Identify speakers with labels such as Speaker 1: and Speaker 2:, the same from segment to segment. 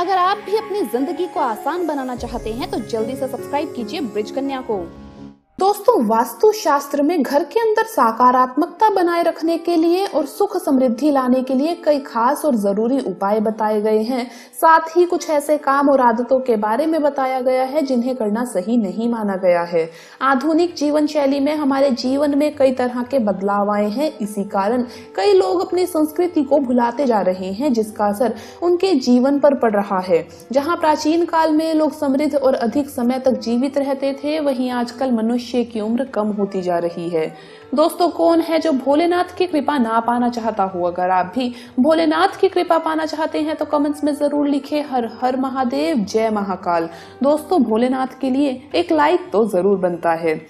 Speaker 1: अगर आप भी अपनी जिंदगी को आसान बनाना चाहते हैं तो जल्दी से सब्सक्राइब कीजिए ब्रिज कन्या को। दोस्तों, वास्तु शास्त्र में घर के अंदर सकारात्मकता बनाए रखने के लिए और सुख समृद्धि लाने के लिए कई खास और जरूरी उपाय बताए गए हैं। साथ ही कुछ ऐसे काम और आदतों के बारे में बताया गया है जिन्हें करना सही नहीं माना गया है। आधुनिक जीवन शैली में हमारे जीवन में कई तरह के बदलाव आए हैं। इसी कारण कई लोग अपनी संस्कृति को भुलाते जा रहे हैं, जिसका असर उनके जीवन पर पड़ रहा है। जहाँ प्राचीन काल में लोग समृद्ध और अधिक समय तक जीवित रहते थे, वहीं आजकल मनुष्य की उम्र कम होती जा रही है। दोस्तों, कौन है जो भोलेनाथ की कृपा ना पाना चाहता हो? अगर आप भी भोलेनाथ की कृपा पाना चाहते हैं तो कमेंट्स में जरूर लिखें हर हर महादेव, जय महाकाल। दोस्तों, भोलेनाथ के लिए एक लाइक तो जरूर बनता है।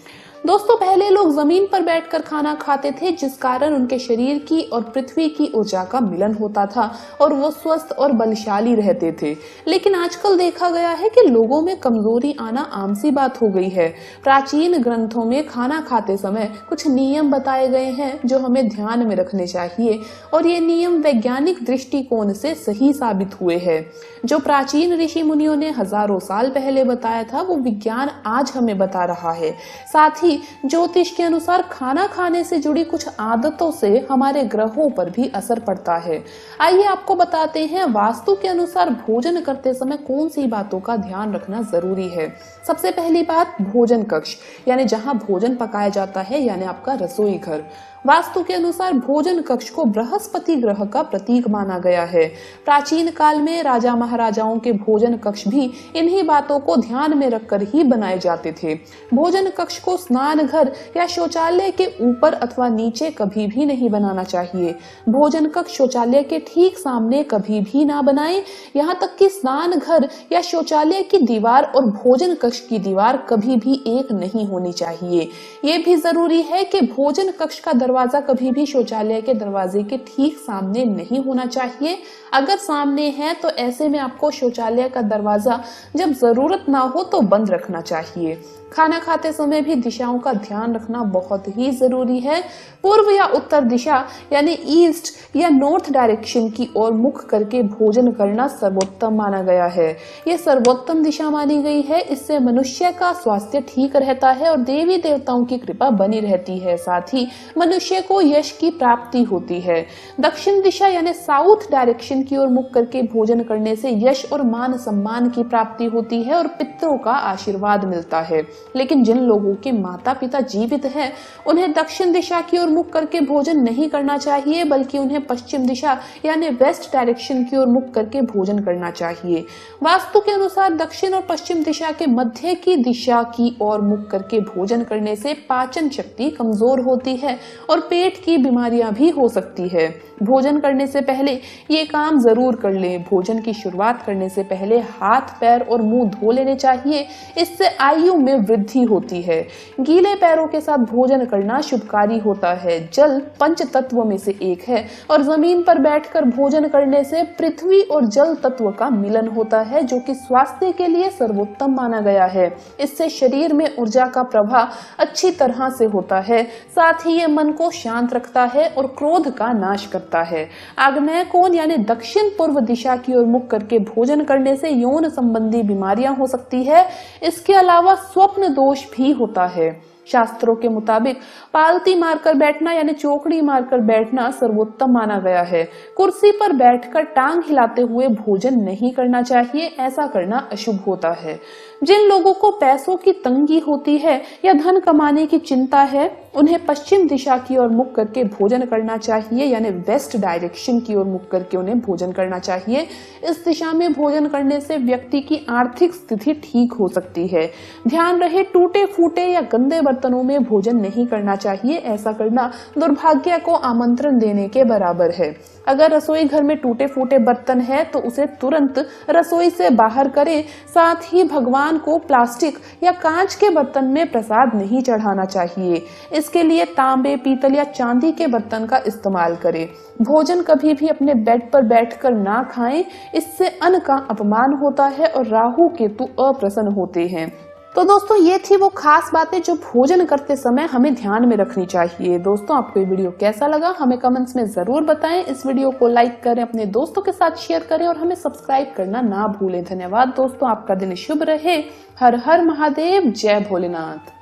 Speaker 1: दोस्तों, पहले लोग जमीन पर बैठकर खाना खाते थे, जिस कारण उनके शरीर की और पृथ्वी की ऊर्जा का मिलन होता था और वो स्वस्थ और बलशाली रहते थे। लेकिन आजकल देखा गया है कि लोगों में कमजोरी आना आम सी बात हो गई है। प्राचीन ग्रंथों में खाना खाते समय कुछ नियम बताए गए हैं जो हमें ध्यान में रखने चाहिए, और ये नियम वैज्ञानिक दृष्टिकोण से सही साबित हुए हैं। जो प्राचीन ऋषि मुनियों ने हजारों साल पहले बताया था, वो विज्ञान आज हमें बता रहा है। साथ ही ज्योतिष के अनुसार खाना खाने से जुड़ी कुछ आदतों से हमारे ग्रहों पर भी असर पड़ता है। आइए आपको बताते हैं वास्तु के अनुसार भोजन करते समय कौन सी बातों का ध्यान रखना जरूरी है। सबसे पहली बात, भोजन कक्ष यानी जहां भोजन पकाया जाता है, यानी आपका रसोई घर। वास्तु के अनुसार भोजन कक्ष को बृहस्पति ग्रह का प्रतीक माना गया है। प्राचीन काल में राजा महाराजाओं के भोजन कक्ष भी इन्हीं बातों को ध्यान में रखकर ही बनाए जाते थे। भोजन कक्ष को स्नान घर या शौचालय के ऊपर अथवा नीचे कभी भी नहीं बनाना चाहिए। भोजन कक्ष शौचालय के ठीक सामने कभी भी ना बनाएं। यहाँ तक कि स्नान घर या शौचालय की दीवार और भोजन कक्ष की दीवार कभी भी एक नहीं होनी चाहिए। ये भी जरूरी है कि भोजन कक्ष का दरवाजा कभी भी शौचालय के दरवाजे के ठीक सामने नहीं होना चाहिए। अगर सामने है तो ऐसे में आपको शौचालय का दरवाजा जब जरूरत ना हो तो बंद रखना चाहिए। खाना खाते समय भी दिशाओं का ध्यान रखना बहुत ही जरूरी है। पूर्व या उत्तर दिशा यानी ईस्ट या नॉर्थ डायरेक्शन की ओर मुख करके भोजन करना सर्वोत्तम माना गया है। ये सर्वोत्तम दिशा मानी गई है। इससे मनुष्य का स्वास्थ्य ठीक रहता है और देवी देवताओं की कृपा बनी रहती है। साथ ही मनुष्य को यश की प्राप्ति होती है। दक्षिण दिशा यानी साउथ डायरेक्शन की ओर मुख करके भोजन करने से यश और मान सम्मान की प्राप्ति होती है और पितरों का आशीर्वाद मिलता है। लेकिन जिन लोगों के माता पिता जीवित हैं, उन्हें दक्षिण दिशा की ओर मुख करके भोजन नहीं करना चाहिए, बल्कि उन्हें पश्चिम दिशा यानी वेस्ट डायरेक्शन की ओर मुख करके भोजन करना चाहिए। वास्तु के अनुसार दक्षिण और पश्चिम दिशा के मध्य की दिशा की ओर मुख करके भोजन करने से पाचन शक्ति कमजोर होती है और पेट की बीमारियां भी हो सकती है। भोजन करने से पहले ये काम जरूर कर लें। भोजन की शुरुआत करने से पहले हाथ, पैर और मुंह धो लेने चाहिए। इससे आयु में वृद्धि होती है। गीले पैरों के साथ भोजन करना शुभकारी होता है। जल पंच तत्व में से एक है और जमीन पर बैठकर भोजन करने से पृथ्वी और जल तत्व का मिलन होता है, जो कि स्वास्थ्य के लिए सर्वोत्तम माना गया है। इससे शरीर में ऊर्जा का प्रवाह अच्छी तरह से होता है। साथ ही ये मन को शांत रखता है और क्रोध का नाश करता है। आग्नेय कोण यानी दक्षिण पूर्व दिशा की ओर मुख करके भोजन करने से यौन संबंधी बीमारियां हो सकती है। इसके अलावा स्वप्न दोष भी होता है। शास्त्रों के मुताबिक पालती मारकर बैठना यानी चौकड़ी मारकर बैठना सर्वोत्तम माना गया है। कुर्सी पर बैठकर टांग हिलाते हुए भोजन नहीं करना चाहिए। ऐसा करना अशुभ होता है। जिन लोगों को पैसों की तंगी होती है या धन कमाने की चिंता है, उन्हें पश्चिम दिशा की ओर मुख करके भोजन करना चाहिए, यानी वेस्ट डायरेक्शन की ओर मुख करके उन्हें भोजन करना चाहिए। इस दिशा में भोजन करने से व्यक्ति की आर्थिक स्थिति ठीक हो सकती है। ध्यान रहे, टूटे फूटे या गंदे बर्तनों में भोजन नहीं करना चाहिए। ऐसा करना दुर्भाग्य को आमंत्रण देने के बराबर है। अगर रसोई घर में टूटे फूटे बर्तन है तो उसे तुरंत रसोई से बाहर करें। साथ ही भगवान को प्लास्टिक या कांच के बर्तन में प्रसाद नहीं चढ़ाना चाहिए। इसके लिए तांबे, पीतल या चांदी के बर्तन का इस्तेमाल करें। भोजन कभी भी अपने बेड पर बैठकर ना खाएं। इससे अन्न का अपमान होता है और राहु केतु अप्रसन्न होते हैं। तो दोस्तों ये थी वो खास बातें जो भोजन करते समय हमें ध्यान में रखनी चाहिए। दोस्तों आपको ये वीडियो कैसा लगा हमें कमेंट्स में जरूर बताएं। इस वीडियो को लाइक करें, अपने दोस्तों के साथ शेयर करें और हमें सब्सक्राइब करना ना भूलें। धन्यवाद दोस्तों, आपका दिन शुभ रहे। हर हर महादेव, जय भोलेनाथ।